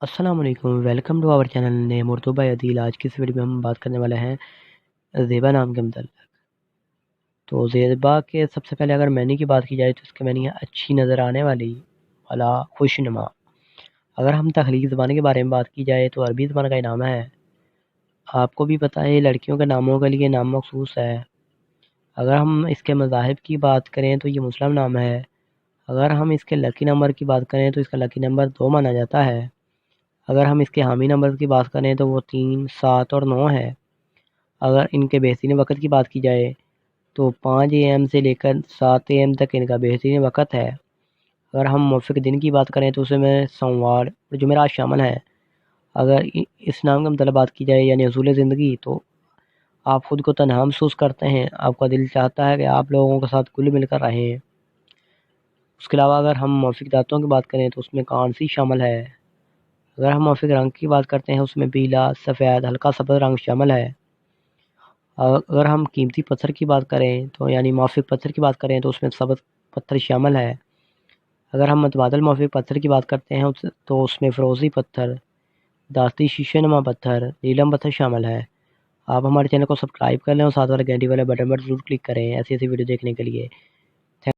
السلام علیکم، welcome to our channel name Urdu by Adeel. آج کی اس ویڈیو میں ہم بات کرنے والے ہیں زیبا نام کے متعلق۔ تو زیبا کے سب سے پہلے اگر معنی کی بات کی جائے تو اس کے معنی ہے اچھی نظر آنے والی، والا، خوش نما۔ اگر ہم تخلیقی زبان کے بارے میں بات کی جائے تو عربی زبان کا یہ نام ہے۔ آپ کو بھی پتہ ہے لڑکیوں کے ناموں کے لیے نام مخصوص ہے۔ اگر ہم اس کے مذاہب کی بات کریں تو یہ مسلم نام ہے۔ اگر ہم اس کے لکی نمبر کی بات کریں تو اس کا لکی نمبر 2 مانا جاتا ہے۔ اگر ہم اس کے حامی نمبر کی بات کریں تو وہ 3، 7 اور 9 ہے۔ اگر ان کے بہترین وقت کی بات کی جائے تو 5 AM سے لے کر 7 AM تک ان کا بہترین وقت ہے۔ اگر ہم موافق دن کی بات کریں تو اس میں سوموار اور جمعرات شامل ہیں۔ اگر اس نام کے مطلب بات کی جائے یعنی اصول زندگی، تو آپ خود کو تنہا محسوس کرتے ہیں، آپ کا دل چاہتا ہے کہ آپ لوگوں کے ساتھ گل مل کر رہیں۔ اس کے علاوہ اگر ہم موافق دانتوں کی بات کریں تو اس میں کانسی شامل ہے۔ اگر ہم موافق رنگ کی بات کرتے ہیں اس میں پیلا، سفید، ہلکا سبز رنگ شامل ہے۔ اگر ہم قیمتی پتھر کی بات کریں تو یعنی موافق پتھر کی بات کریں تو اس میں سبز پتھر شامل ہے۔ اگر ہم متبادل موافق پتھر کی بات کرتے ہیں تو اس میں فروزی پتھر، دھاتی شیشے نما پتھر، نیلم پتھر شامل ہے۔ آپ ہمارے چینل کو سبسکرائب کر لیں اور ساتھ والے گھنٹی والے بٹن پر ضرور کلک کریں ایسی ایسی ویڈیو دیکھنے کے لیے۔